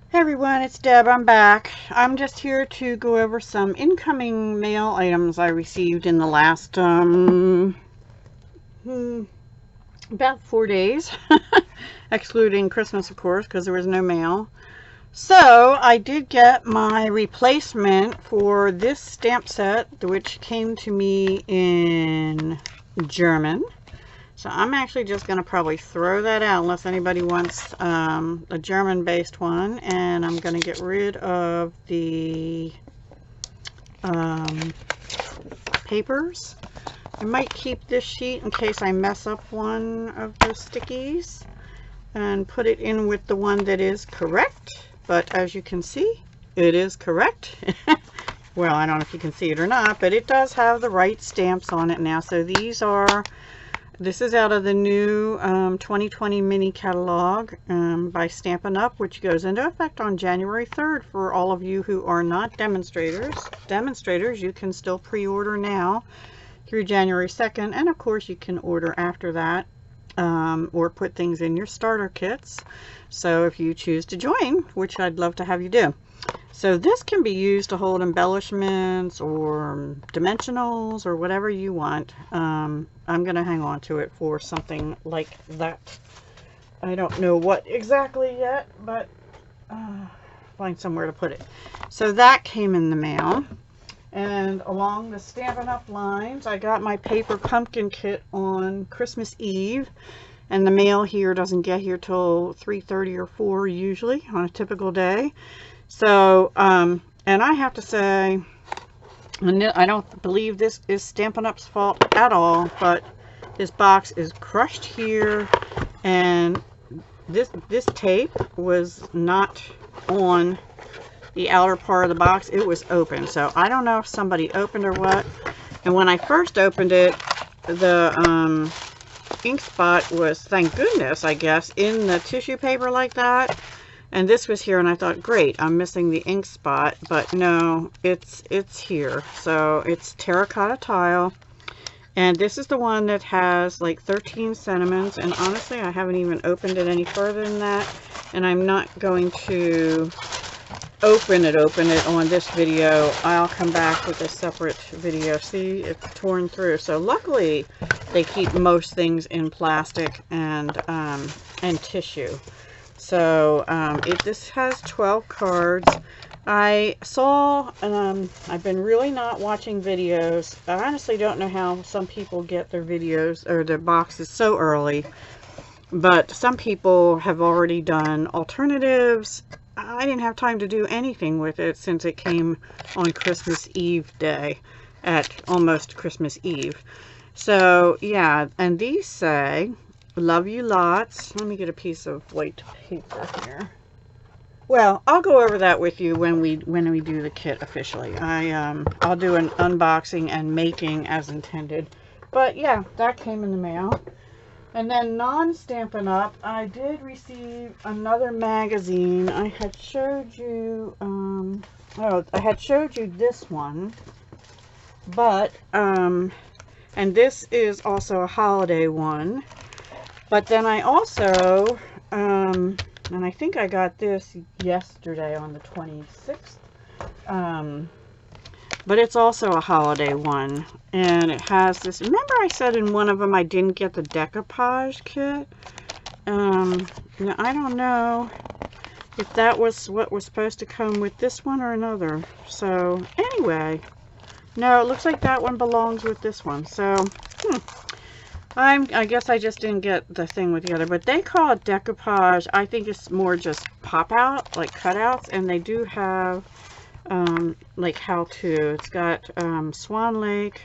Hey everyone, it's Deb. I'm back. I'm just here to go over some incoming mail items I received in the last about 4 days, excluding Christmas, of course, because there was no mail. So I did get my replacement for this stamp set, which came to me in German. So I'm actually just going to probably throw that out unless anybody wants a German-based one. And I'm going to get rid of the papers. I might keep this sheet in case I mess up one of the stickies and put it in with the one that is correct. But as you can see, it is correct. Well, I don't know if you can see it or not, but it does have the right stamps on it now. So this is out of the new 2020 mini catalog by Stampin' Up, which goes into effect on January 3rd for all of you who are not demonstrators. Demonstrators, you can still pre-order now through January 2nd, and of course you can order after that or put things in your starter kits. So if you choose to join, which I'd love to have you do. So this can be used to hold embellishments or dimensionals or whatever you want. I'm going to hang on to it for something like that. I don't know what exactly yet, but find somewhere to put it. So that came in the mail. And along the Stampin' Up lines, I got my paper pumpkin kit on Christmas Eve. And the mail here doesn't get here till 3:30 or 4 usually on a typical day. So, and I have to say, I don't believe this is Stampin' Up's fault at all, but this box is crushed here, and this tape was not on the outer part of the box. It was open, so I don't know if somebody opened or what. And when I first opened it, the ink spot was, thank goodness, I guess, in the tissue paper like that. And this was here, and I thought, great, I'm missing the ink spot, but no, it's here. So it's terracotta tile, and this is the one that has like 13 sentiments, and honestly, I haven't even opened it any further than that, and I'm not going to open it on this video. I'll come back with a separate video. See, it's torn through. So luckily, they keep most things in plastic and tissue. So this has 12 cards. I saw, I've been really not watching videos. I honestly don't know how some people get their videos or their boxes so early, but some people have already done alternatives. I didn't have time to do anything with it since it came on Christmas Eve day at almost Christmas Eve. So yeah, and these say, love you lots. Let me get a piece of white paper here. Well, I'll go over that with you when we do the kit officially. I'll do an unboxing and making as intended. But yeah, that came in the mail. And then non-Stampin' Up, I did receive another magazine. I had showed you I had showed you this one, but and this is also a holiday one. But then I also, and I think I got this yesterday on the 26th, but it's also a holiday one. And it has this, remember I said in one of them I didn't get the decoupage kit? Now I don't know if that was what was supposed to come with this one or another. So anyway, no, it looks like that one belongs with this one. So, I guess I just didn't get the thing with the other, but they call it decoupage. I think it's more just pop out, like cutouts, and they do have like how to. It's got Swan Lake,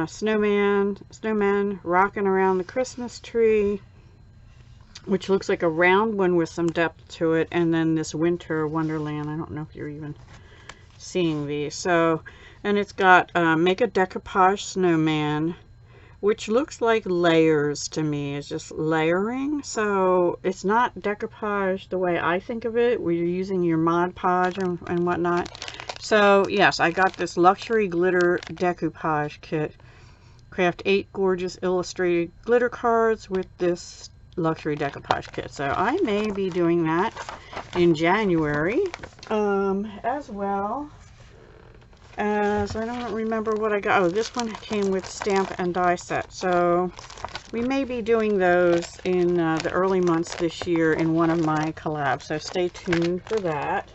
snowman rocking around the Christmas tree, which looks like a round one with some depth to it, and then this winter wonderland. I don't know if you're even seeing these. So, and it's got make a decoupage snowman, which looks like layers to me. It's just layering. So it's not decoupage the way I think of it, where you're using your Mod Podge and whatnot. So yes, I got this luxury glitter decoupage kit. Craft 8 gorgeous illustrated glitter cards with this luxury decoupage kit. So I may be doing that in January, as well as, I don't remember what I got. Oh, this one came with stamp and die set. So we may be doing those in the early months this year in one of my collabs. So stay tuned for that.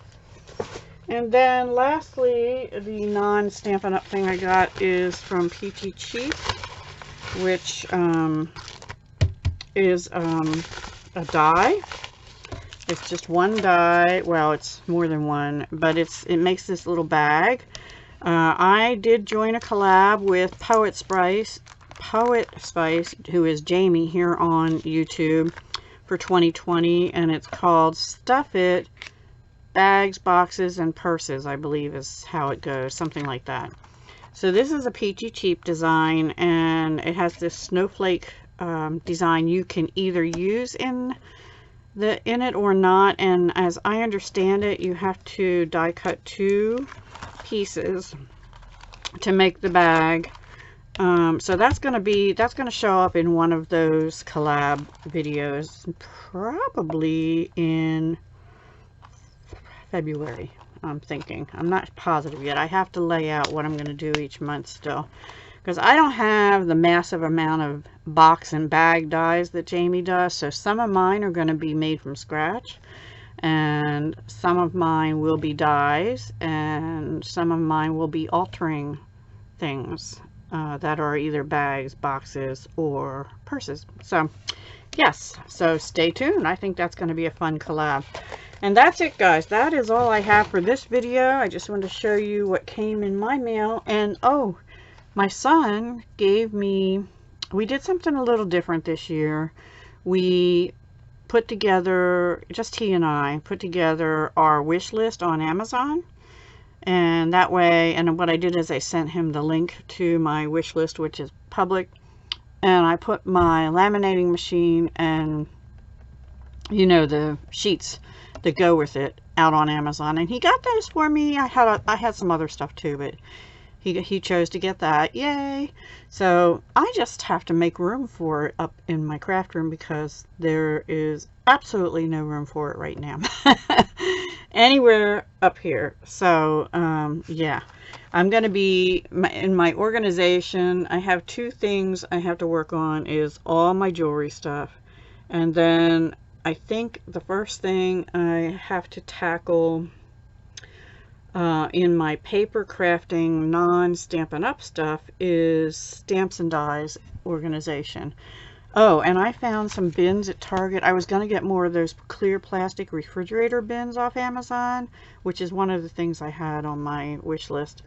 And then lastly, the non-Stampin' Up! Thing I got is from Peachy Cheap, which is a die. It's just one die. Well, it's more than one, but it makes this little bag. I did join a collab with Poet Spice, who is Jamie here on YouTube, for 2020, and it's called Stuff It Bags, Boxes, and Purses, I believe is how it goes, something like that. So this is a Peachy Cheap design, and it has this snowflake design you can either use in it or not, and as I understand it, you have to die cut 2 pieces to make the bag. So that's going to show up in one of those collab videos, probably in February, I'm thinking. I'm not positive yet. I have to lay out what I'm going to do each month still, because I don't have the massive amount of box and bag dies that Jamie does. So some of mine are going to be made from scratch, and some of mine will be dies, and some of mine will be altering things that are either bags, boxes, or purses. So yes, so stay tuned. I think that's going to be a fun collab. And that's it, guys. That is all I have for this video. I just wanted to show you what came in my mail. And oh, my son gave me, we did something a little different this year. We put together, just he and I put together our wish list on Amazon. And that way, and what I did is I sent him the link to my wish list, which is public. And I put my laminating machine and, you know, the sheets that go with it out on Amazon, and he got those for me. I had some other stuff too, but he chose to get that. Yay! So I just have to make room for it up in my craft room, because there is absolutely no room for it right now anywhere up here. So yeah, I'm gonna be in my organization. I have 2 things I have to work on, is all my jewelry stuff, and then I think the first thing I have to tackle in my paper crafting non-Stampin' Up! Stuff is stamps and dies organization. Oh, and I found some bins at Target. I was going to get more of those clear plastic refrigerator bins off Amazon, which is one of the things I had on my wish list.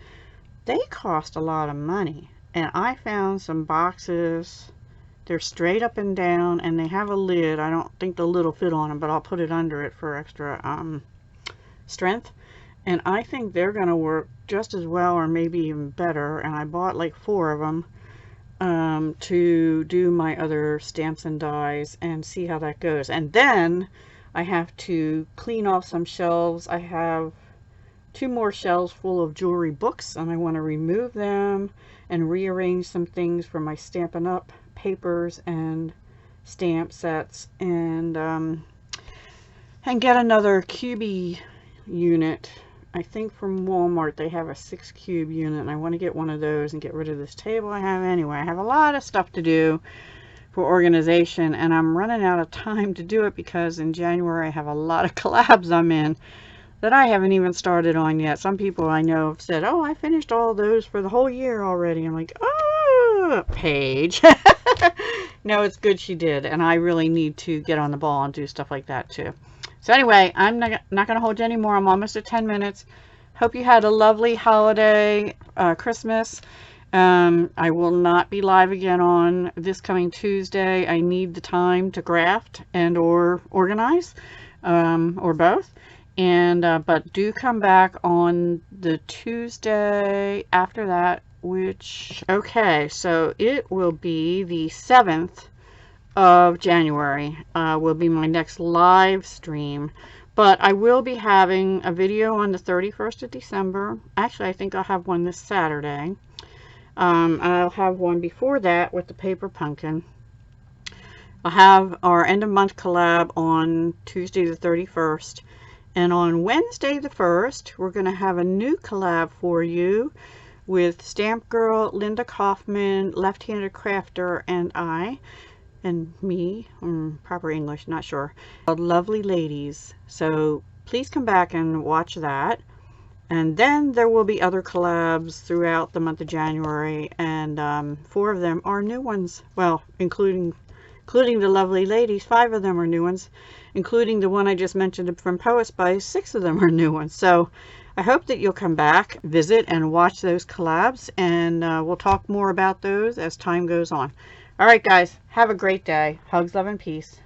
They cost a lot of money, and I found some boxes. They're straight up and down, and they have a lid. I don't think the lid will fit on them, but I'll put it under it for extra strength. And I think they're going to work just as well, or maybe even better. And I bought like 4 of them to do my other stamps and dies and see how that goes. And then I have to clean off some shelves. I have 2 more shelves full of jewelry books, and I want to remove them and rearrange some things for my Stampin' Up! Papers and stamp sets, and get another cubie unit. I think from Walmart they have a 6 cube unit, and I want to get one of those and get rid of this table I have anyway. I have a lot of stuff to do for organization, and I'm running out of time to do it because in January I have a lot of collabs I'm in that I haven't even started on yet. Some people I know have said, oh, I finished all those for the whole year already. I'm like, oh, Paige. No, it's good she did, and I really need to get on the ball and do stuff like that too. So anyway, I'm not going to hold you anymore. I'm almost at 10 minutes. Hope you had a lovely holiday, Christmas. I will not be live again on this coming Tuesday. I need the time to craft and or organize, or both. And but do come back on the Tuesday after that, which, okay, so it will be the 7th of January will be my next live stream. But I will be having a video on the 31st of December. Actually, I think I'll have one this Saturday. I'll have one before that with the paper pumpkin. I'll have our end of month collab on Tuesday the 31st. And on Wednesday the 1st, we're going to have a new collab for you with Stamp Girl, Linda Kaufman, Left-Handed Crafter, and I, and me, proper English, not sure, called Lovely Ladies. So please come back and watch that. And then there will be other collabs throughout the month of January, and 4 of them are new ones. Well, including the Lovely Ladies, 5 of them are new ones, including the one I just mentioned from Poet Spice. 6 of them are new ones. So I hope that you'll come back, visit, and watch those collabs, and we'll talk more about those as time goes on. All right, guys, have a great day. Hugs, love, and peace.